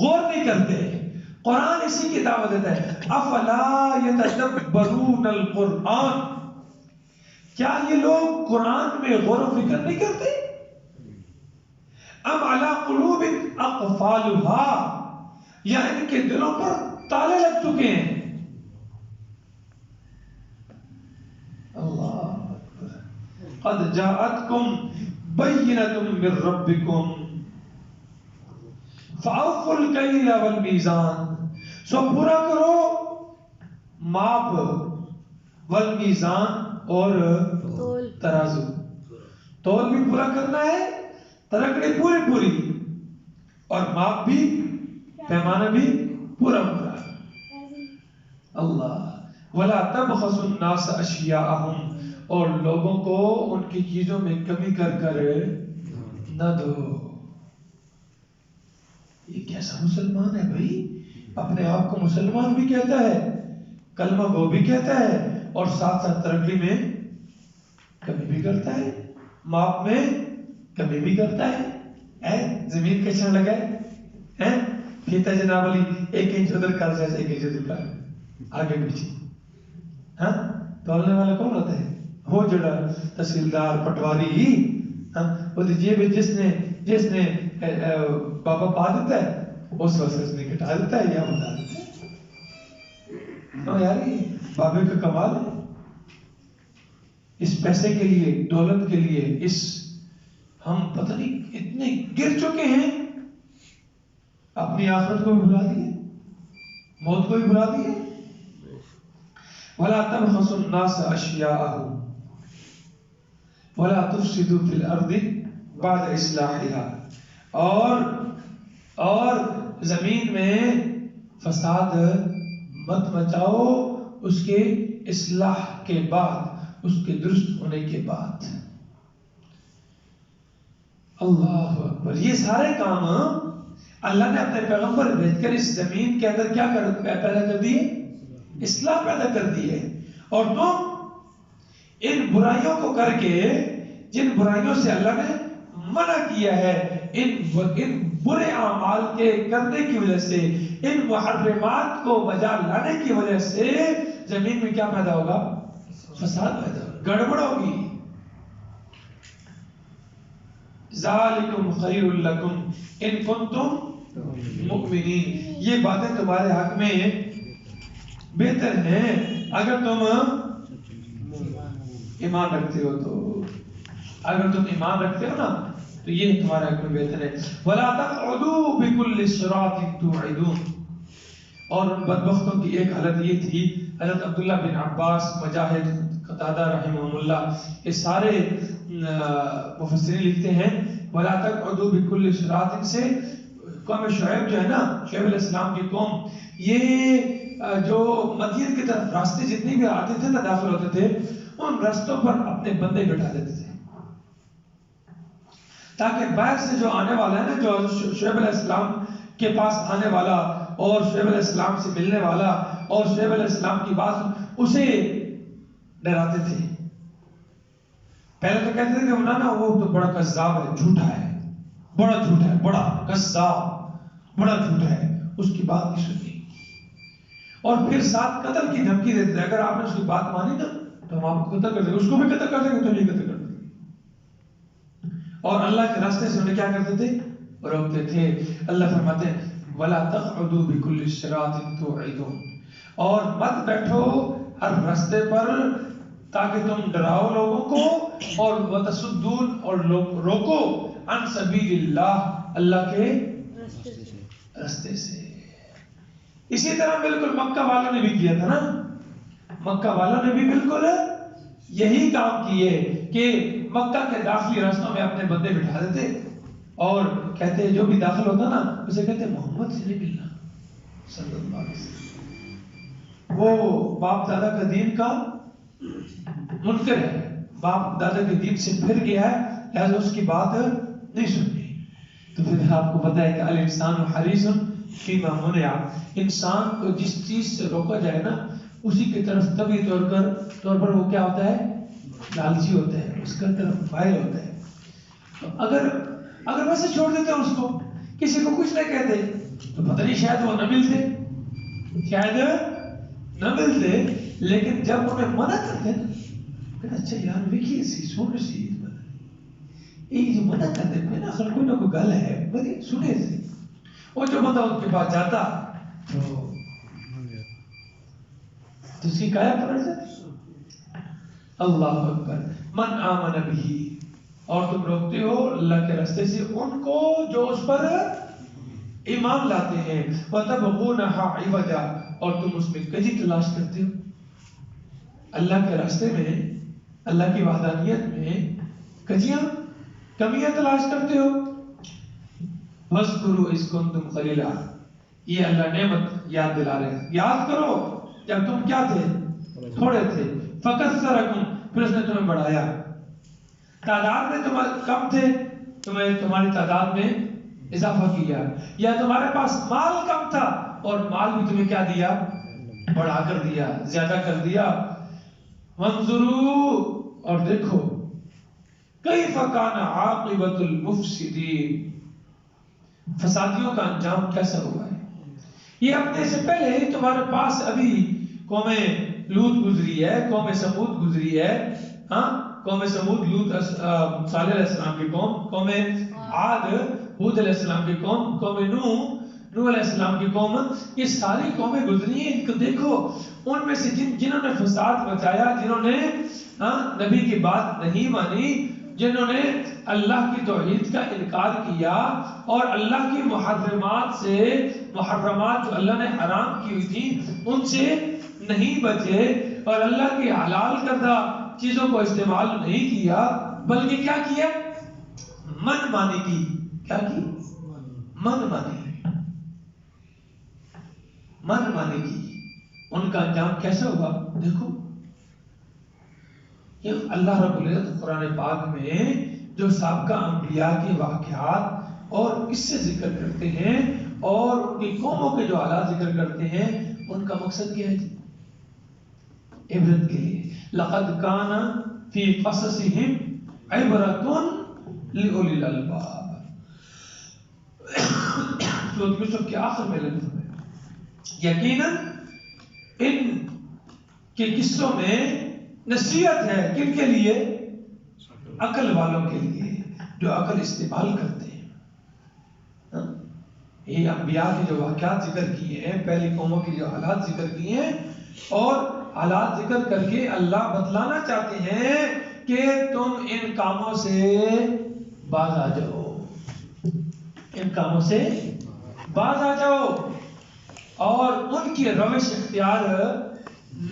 غور نہیں کرتے. قرآن اسی کی دعوت دیتا ہے. افلا یتدبرون القرآن، کیا یہ لوگ قرآن میں غور و فکر نہیں کرتے؟ ام علی قلوب اقفالها، یا ان کے دلوں پر تالے لگ چکے ہیں. اللہ اکبر. قد جاءتکم بینۃ من ربکم فاوفوا الکیل والمیزان، سو پورا کرو ماپ والمیزان اور ترازو. تول بھی پورا کرنا ہے، ترکڑی پوری اور ماپ بھی، پیمانہ بھی پورا. اللہ ولا تبخسوا الناس اشیاءهم، اور لوگوں کو ان کی چیزوں میں کمی کر نہ دو. یہ کیسا مسلمان ہے بھائی؟ اپنے آپ کو مسلمان بھی کہتا ہے، کلمہ گو بھی کہتا ہے، اور ساتھ ساتھ ترقی میں کمی بھی کرتا ہے، ماپ میں کمی بھی کرتا ہے. زمین کیسا لگائے پھیتا جناب علی 1 انچ ادھر کر جائے 1 انچ ادھر کر، آگے پیچھے. ہاں تولنے والا کون ہوتا ہے؟ وہ جڑا تحصیلدار پٹواری. وہ جیب جس نے بابا پا دیتا ہے اس وقت اس نے کٹا دیتا ہے یا بتا دیتا ہے. یار یہ بابے کا کمال ہے. اس پیسے کے لیے، دولت کے لیے، اس ہم پتہ نہیں اتنے گر چکے ہیں، اپنی آخرت کو بھی بھلا دیے، موت کو بھی بھلا دیے. وَلَا تَبْخَسُوا النَّاسَ أَشْيَاءَهُمْ وَلَا تُفْسِدُوا فِي الْأَرْضِ بَعْدَ إِصْلَاحِهَا، اور زمین میں فساد مت مچاؤ اس کے اصلاح کے بعد، اس کے درست ہونے کے بعد. اللہ اکبر. یہ سارے کام اللہ نے اپنے پیغمبر بھیج کر اس زمین کے اندر کیا پیدا کر دیے؟ اصلاح پیدا کر دی ہے. اور تم ان برائیوں کو کر کے، جن برائیوں سے اللہ نے منع کیا ہے، ان برے اعمال کے کرنے کی وجہ سے، ان محرمات کو بجا لانے کی وجہ سے زمین میں کیا پیدا ہوگا؟ فساد پیدا ہوگا، گڑبڑ ہوگی. ذالکم خیر لکم ان کنتم مؤمنین، یہ باتیں تمہارے حق میں بہتر ہیں اگر تم ایمان رکھتے ہو. تو اگر تم ایمان رکھتے ہو نا تو یہ تمہارے حق میں بہتر ہے. وَلَا تَقْعُدُوا بِكُلِّ صِرَاطٍ تُوعِدُونَ. اور ان بدبختوں کی ایک حالت یہ تھی، حضرت عبداللہ بن عباس، مجاہد، قتادہ رحمہم اللہ، یہ سارے مفسرین لکھتے ہیں وَلَا تَقْعُدُوا بِكُلِّ صِرَاطٍ سے قوم شعیب جو ہے نا، شعیب علیہ السلام کی قوم، یہ جو مدین کی طرف راستے جتنی بھی آتے تھے نا، داخل ہوتے تھے، ان راستوں پر اپنے بندے بٹھا دیتے تھے تاکہ باہر سے جو آنے والا ہے نا، جو شعیب علیہ السلام کے پاس آنے والا اور شعیب علیہ السلام سے ملنے والا اور شعیب علیہ السلام کی بات اسے ڈراتے تھے. پہلے تو کہتے تھے کہ مولانا وہ تو بڑا کذاب ہے، جھوٹا ہے، بڑا جھوٹا ہے، بڑا کذاب، بڑا جھوٹا ہے، اس کی بات نہیں سنی. اور پھر ساتھ قتل کی دھمکی دیتے تھے، اگر آپ نے اس کی بات مانی نا تو ہم آپ کو قتل کر دیں گے، اس کو بھی قتل کر دیں گے، تو نہیں قتل کر دیں گے. اور اللہ کے راستے سے انہیں کیا کرتے تھے؟ روکتے تھے. اللہ فرماتے ہیں وَلَا تَقْعُدُوا بِكُلِّ صِرَاطٍ تُوعِدُونَ، اور مت بیٹھو ہر راستے پر تاکہ تم ڈراؤ لوگوں کو، اور وَتَصُدُّونَ، اور روکو عن سبیل اللہ، اللہ کے راستے سے. اسی طرح بالکل مکہ والوں نے بھی کیا تھا نا، مکہ والوں نے بھی بالکل یہی کام کیے کہ مکہ کے داخلی راستوں میں اپنے بندے بٹھا دیتے اور کہتے جو بھی داخل ہوتا نا اسے کہتے محمد سے نہیں ملنا صلی اللہ علیہ وسلم. وہ باپ دادا کا دین کا منکر ہے، باپ دادا کے دین سے پھر گیا ہے، لہذا اس کی بات نہیں سننی. تو پھر آپ کو پتا ہے کہ الانسان حریص فیما منع، انسان کو جس چیز سے روکا جائے نا اسی کی طرف طبعی طور پر وہ کیا ہوتا ہے؟ لالچی ہوتا ہے، اس کا طرف مائل ہوتا ہے. اگر ویسے چھوڑ دیتے ہیں اس کو، کسی کو کچھ نہیں کہتے، تو پتہ نہیں شاید وہ نہ ملتے، شاید نہ ملتے، لیکن جب انہیں منع کرتے نا کہ اچھا یار ویکھی سی سن سی یہ جو منع کرتے میں نا اصل کوئی نہ کوئی گل ہے بڑی سنے سی، وہ جو بندہ ان کے پاس جاتا تو اس کی کایا پلٹ جاتی۔ اللہ اکبر، من آمن بھی، اور تم روکتے ہو اللہ کے راستے سے ان کو جو اس پر ایمان لاتے ہیں، وَتَبْغُونَهَا عِوَجًا، اور تم اس میں کجی تلاش کرتے ہو، اللہ کے راستے میں، اللہ کی وحدانیت میں کجیاں کمیاں تلاش کرتے ہو۔ وَاذْكُرُوا إِذْ كُنْتُمْ قَلِيلًا، یہ اللہ نعمت یاد دلا رہے ہیں، یاد کرو جب تم کیا تھے، تھوڑے تھے، فَكَثَّرَكُمْ، پھر اس نے تمہیں بڑھایا، تعداد میں تم کم تھے، تمہاری تعداد میں اضافہ کیا، یا تمہارے پاس مال کم تھا اور مال بھی تمہیں کیا دیا، بڑھا کر دیا، زیادہ کر دیا۔ وانظروا، اور دیکھو، کیف کان عاقبۃ المفسدین، فسادیوں کا انجام کیسا ہوا ہے۔ یہ اپنے سے پہلے تمہارے پاس ابھی قوم لوط گزری ہے، قوم سمود گزری ہے، ہاں قوم سمود لوط صالح علیہ السلام کی قوم، قوم عاد ہود علیہ السلام کی قوم، قوم نوح علیہ السلام کی قوم، یہ ساری قومیں گزری ہیں، ان کو دیکھو، ان میں سے جنہوں نے فساد مچایا، جنہوں نے نبی کی بات نہیں مانی، جنہوں نے اللہ کی توحید کا انکار کیا اور اللہ کی محرمات جو اللہ نے حرام کی ہوئی تھی ان سے نہیں بچے اور اللہ کی حلال کردہ چیزوں کو استعمال نہیں کیا، بلکہ کیا کیا، من مانی کی، کیا کی، من مانی کی، ان کا انجام کیسا ہوا دیکھو۔ یہ اللہ رب العزت قرآن پاک میں جو سابقہ انبیاء کے واقعات اور قصے ذکر کرتے ہیں اور ان کی قوموں کے جو حالات ذکر کرتے ہیں، ان کا مقصد کیا ہے جی، عبرت کے لیے۔ لقد کان فی قصصہم عبرۃ لأولی الالباب، سورۃ یوسف کے آخر میں لگتا ہے، یقیناً ان کے قصوں میں نصیحت ہے، کن کے لیے، عقل والوں کے لیے جو عقل استعمال کرتے ہیں۔ یہ انبیاء کے جو واقعات ذکر کیے ہیں، پہلی قوموں کی جو حالات ذکر کیے ہیں اور حالات ذکر کر کے اللہ بتلانا چاہتے ہیں کہ تم ان کاموں سے باز آ جاؤ، ان کاموں سے باز آ جاؤ اور ان کی روش اختیار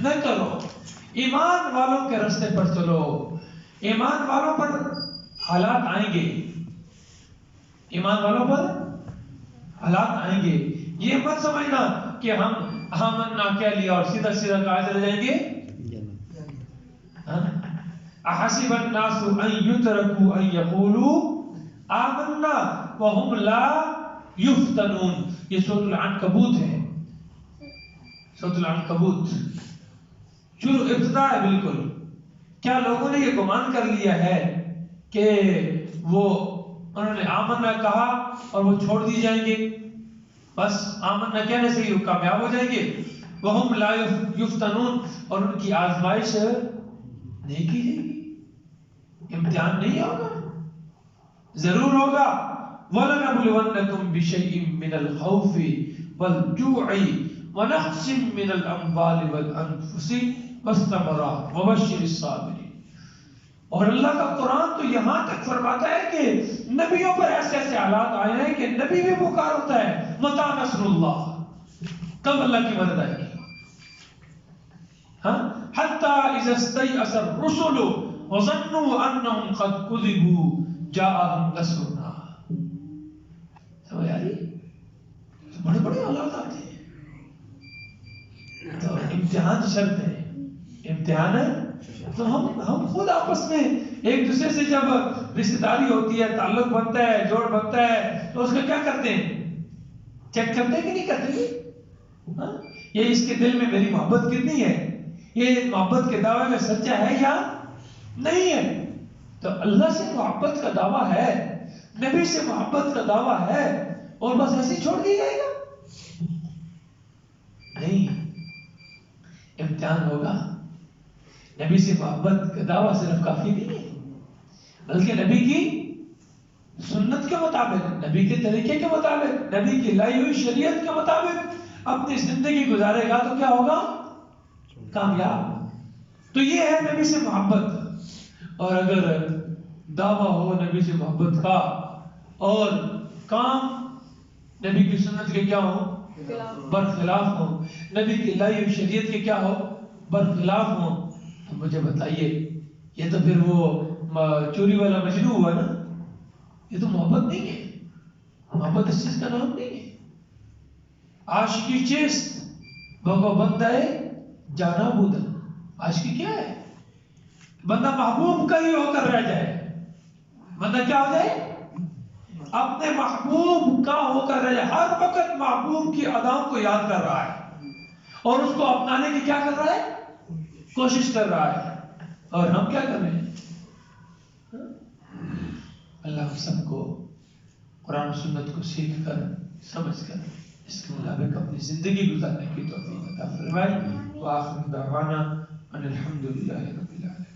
نہ کرو، ایمان والوں کے راستے پر چلو۔ ایمان والوں پر حالات آئیں گے، ایمان والوں پر حالات آئیں گے، یہ مت سمجھنا کہ ہم آمنا کہہ لیا اور سیدھا سیدھا کہاں چلے جائیں گے۔ احسب الناس ان یترکوا ان یقولوا آمنا وهم لا یفتنون، یہ سورۃ العنکبوت ہے، سورۃ العنکبوت شروع ابتدا ہے بالکل۔ کیا لوگوں نے یہ گمان کر لیا ہے کہ انہوں نے آمنا کہا اور وہ چھوڑ دی جائیں گے، بس آمنا کہنے سے ہی وہ کامیاب ہو جائیں گے، وہم لا یفتنون، اور ان کی آزمائش نہیں کی جائے گی، امتحان نہیں ہوگا، ضرور ہوگا۔ وَلَنَبْلُوَنَّكُمْ بِشَيْءٍ مِّنَ الْخَوْفِ وَالْجُوعِ وَنَقْصٍ مِّنَ الْأَمْوَالِ وَالْأَنفُسِ وَالثَّمَرَاتِ وَبَشِّرِ الصَّابِرِينَ۔ اور اللہ کا قرآن تو یہاں تک فرماتا ہے کہ نبیوں پر ایسے ایسے حالات آئے ہیں کہ نبی بھی پکار ہوتا ہے متى نصر اللہ، کب اللہ کی مدد آئے گی، حَتَّى إِذَا اسْتَيْأَسَ الرُّسُلُ وَظَنُّوا أَنَّهُمْ قَدْ كُذِبُوا جَاءَهُمْ نَصْرُنَا۔ سمجھ آ رہی؟ بڑے بڑے حالات آتے ہیں تو امتحان شرط ہے، امتحان ہے تو ہم خود آپس میں ایک دوسرے سے جب رشتہ داری ہوتی ہے، تعلق بنتا ہے، جوڑ بنتا ہے، تو اس کا کیا کرتے ہیں، چیک کرتے ہیں کہ نہیں کرتے؟ یہ اس کے دل میں میری محبت کتنی ہے، یہ محبت کے دعوے میں سچا ہے یا نہیں ہے۔ تو اللہ سے محبت کا دعویٰ ہے، نبی سے محبت کا دعویٰ ہے، اور بس ایسے چھوڑ دیا جائے گا؟ نہیں، امتحان ہوگا. نبی سے محبت کا دعویٰ صرف کافی نہیں ہے، بلکہ نبی کی سنت کے مطابق، نبی کے طریقے کے مطابق، نبی کی لائی ہوئی شریعت کے مطابق اپنی زندگی گزارے گا تو کیا ہوگا؟ کامیاب. تو یہ ہے نبی سے محبت. اور اگر دعویٰ ہو نبی سے محبت کا اور کام نبی کی سنت کے کیا ہو؟ برخلاف ہو، نبی کی لائی ہوئی شریعت کے کیا ہو؟ برخلاف ہو، تو مجھے بتائیے یہ تو پھر وہ چوری والا مجنو ہوا نا. یہ تو محبت نہیں ہے. محبت اس چیز کا نام نہیں ہے. عاشقی چیست بگو بندہ جانا بودا. عاشقی کیا ہے؟ بندہ محبوب کا ہی ہو کر رہ جائے. بندہ کیا ہو جائے؟ اپنے محبوب کا ہو کر رہ جائے. ہر وقت محبوب کی اداؤں کو یاد کر رہا ہے اور اس کو اپنانے کی کیا کر رہا ہے؟ کوشش کر رہا ہے. اور ہم کیا کر رہے ہیں؟ اللہ ہم سب کو قرآن و سنت کو سیکھ کر سمجھ کر اس کے مطابق اپنی زندگی گزارنے کی توفیق عطا فرمائے. وآخر دعوانا ان الحمد للہ رب العالمین.